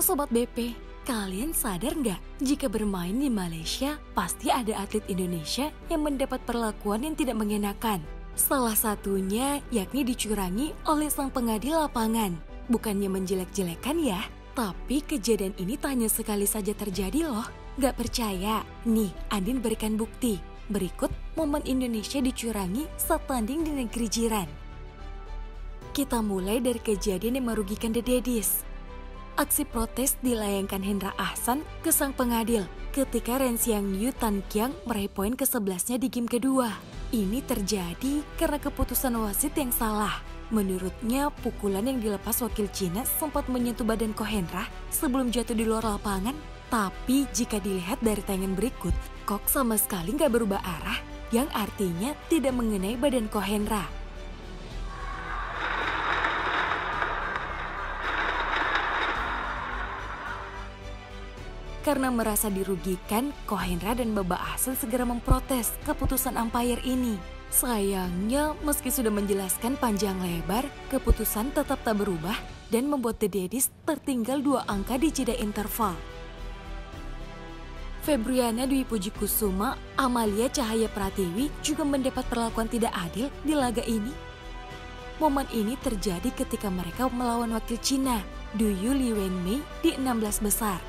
Sobat BP, kalian sadar nggak jika bermain di Malaysia pasti ada atlet Indonesia yang mendapat perlakuan yang tidak mengenakan. Salah satunya yakni dicurangi oleh sang pengadil lapangan. Bukannya menjelek-jelekan ya, tapi kejadian ini tak hanya sekali saja terjadi loh. Gak percaya? Nih, Andin berikan bukti. Berikut momen Indonesia dicurangi saat tanding di negeri jiran. Kita mulai dari kejadian yang merugikan The Daddies. Aksi protes dilayangkan Hendra Ahsan ke sang pengadil ketika Ren Xiang Yu Tan Kiang meraih poin ke-11-nya di game kedua. Ini terjadi karena keputusan wasit yang salah. Menurutnya, pukulan yang dilepas wakil Cina sempat menyentuh badan Ko Hendra sebelum jatuh di luar lapangan. Tapi jika dilihat dari tayangan berikut, Kok sama sekali nggak berubah arah, yang artinya tidak mengenai badan Ko Hendra. Karena merasa dirugikan, Ko Hendra dan Baba Ahsan segera memprotes keputusan umpire ini. Sayangnya, meski sudah menjelaskan panjang lebar, keputusan tetap tak berubah dan membuat The Daddies tertinggal 2 angka di jeda interval. Febriana Dwi Puji Kusuma, Amalia Cahaya Pratiwi juga mendapat perlakuan tidak adil di laga ini. Momen ini terjadi ketika mereka melawan wakil Cina, Duyu Li Wenmei di 16 besar.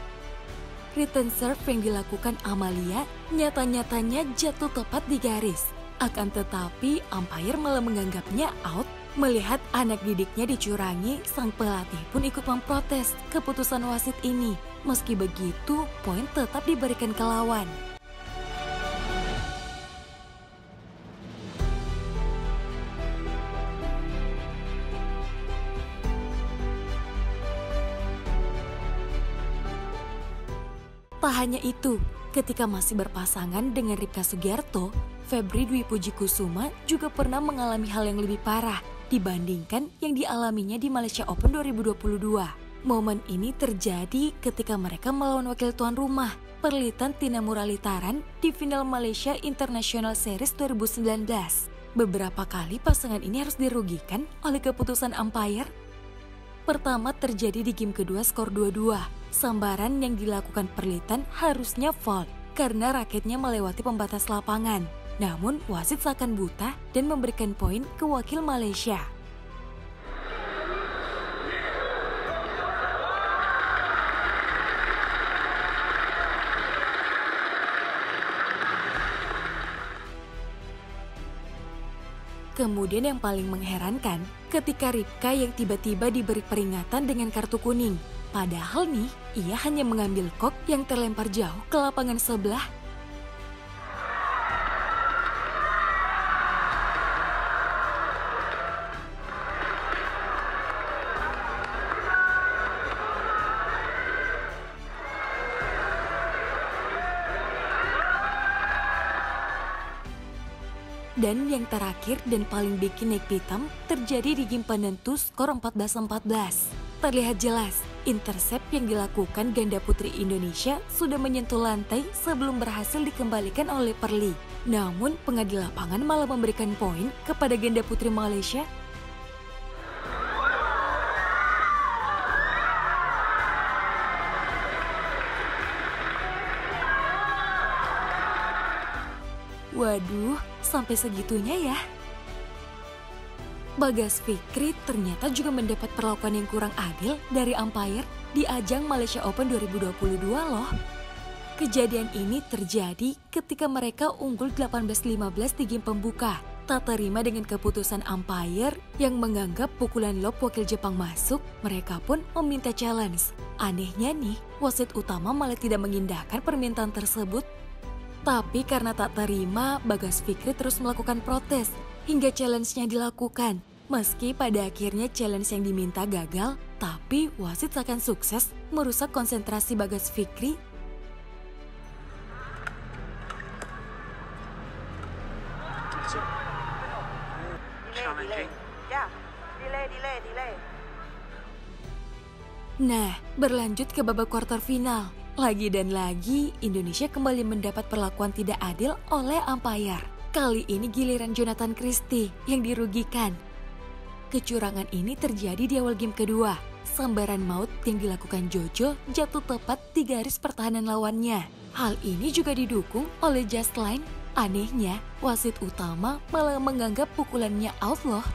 Return serve yang dilakukan Amalia nyata-nyatanya jatuh tepat di garis. Akan tetapi umpire malah menganggapnya out. Melihat anak didiknya dicurangi, sang pelatih pun ikut memprotes keputusan wasit ini. Meski begitu, poin tetap diberikan ke lawan. Tak hanya itu, ketika masih berpasangan dengan Ripka Sugiarto, Febri Dwi Puji Kusuma juga pernah mengalami hal yang lebih parah dibandingkan yang dialaminya di Malaysia Open 2022. Momen ini terjadi ketika mereka melawan wakil tuan rumah, Perlitan Tina Muralitaran di final Malaysia International Series 2019. Beberapa kali pasangan ini harus dirugikan oleh keputusan umpire. Pertama terjadi di game kedua skor 2-2. Sambaran yang dilakukan Perlitan harusnya foul karena raketnya melewati pembatas lapangan. Namun wasit seakan buta dan memberikan poin ke wakil Malaysia. Kemudian yang paling mengherankan, ketika Ripka yang tiba-tiba diberi peringatan dengan kartu kuning. Padahal nih, ia hanya mengambil kok yang terlempar jauh ke lapangan sebelah. Dan yang terakhir dan paling bikin naik pitam terjadi di game penentu skor 14-14. Terlihat jelas, intercept yang dilakukan ganda putri Indonesia sudah menyentuh lantai sebelum berhasil dikembalikan oleh Perli. Namun pengadil lapangan malah memberikan poin kepada ganda putri Malaysia. Waduh, sampai segitunya ya. Bagas Fikri ternyata juga mendapat perlakuan yang kurang adil dari umpire di ajang Malaysia Open 2022 loh. Kejadian ini terjadi ketika mereka unggul 18-15 di game pembuka. Tak terima dengan keputusan umpire yang menganggap pukulan lob wakil Jepang masuk, mereka pun meminta challenge. Anehnya nih, wasit utama malah tidak mengindahkan permintaan tersebut. Tapi karena tak terima, Bagas Fikri terus melakukan protes hingga challenge-nya dilakukan. Meski pada akhirnya challenge yang diminta gagal, tapi wasit akan sukses merusak konsentrasi Bagas Fikri. Delay. Nah, berlanjut ke babak kuarter final. Lagi dan lagi, Indonesia kembali mendapat perlakuan tidak adil oleh umpire. Kali ini giliran Jonathan Christie yang dirugikan. Kecurangan ini terjadi di awal game kedua. Sambaran maut yang dilakukan Jojo jatuh tepat di garis pertahanan lawannya. Hal ini juga didukung oleh Just Line. Anehnya, wasit utama malah menganggap pukulannya out loh.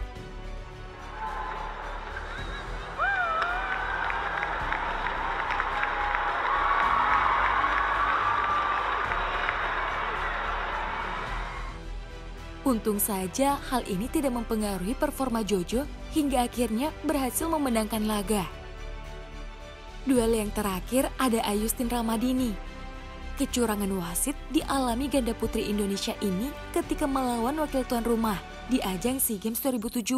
Untung saja hal ini tidak mempengaruhi performa Jojo hingga akhirnya berhasil memenangkan laga. Duel yang terakhir ada Ayustin Ramadini. Kecurangan wasit dialami ganda putri Indonesia ini ketika melawan wakil tuan rumah di ajang SEA Games 2017.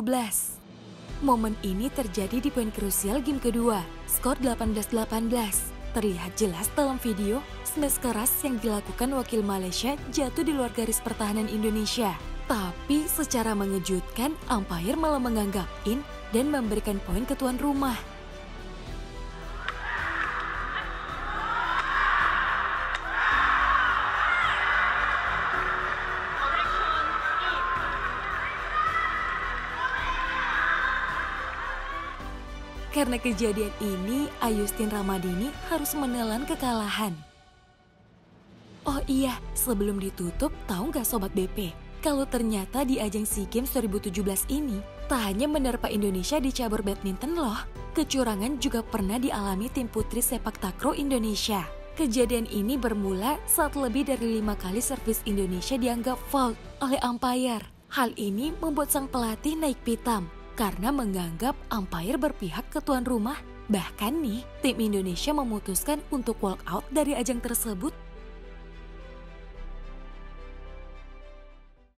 Momen ini terjadi di poin krusial game kedua, skor 18-18. Terlihat jelas dalam video, smash keras yang dilakukan wakil Malaysia jatuh di luar garis pertahanan Indonesia. Tapi secara mengejutkan, umpire malah menganggap in dan memberikan poin ke tuan rumah. Karena kejadian ini, Ayustin Ramadini harus menelan kekalahan. Oh iya, sebelum ditutup, tahu nggak Sobat BP? Kalau ternyata di ajang SEA Games 2017 ini, tak hanya menerpa Indonesia di cabur badminton loh, kecurangan juga pernah dialami tim putri sepak takraw Indonesia. Kejadian ini bermula saat lebih dari 5 kali servis Indonesia dianggap foul oleh umpire. Hal ini membuat sang pelatih naik pitam karena menganggap umpire berpihak ke tuan rumah. Bahkan nih, tim Indonesia memutuskan untuk walk out dari ajang tersebut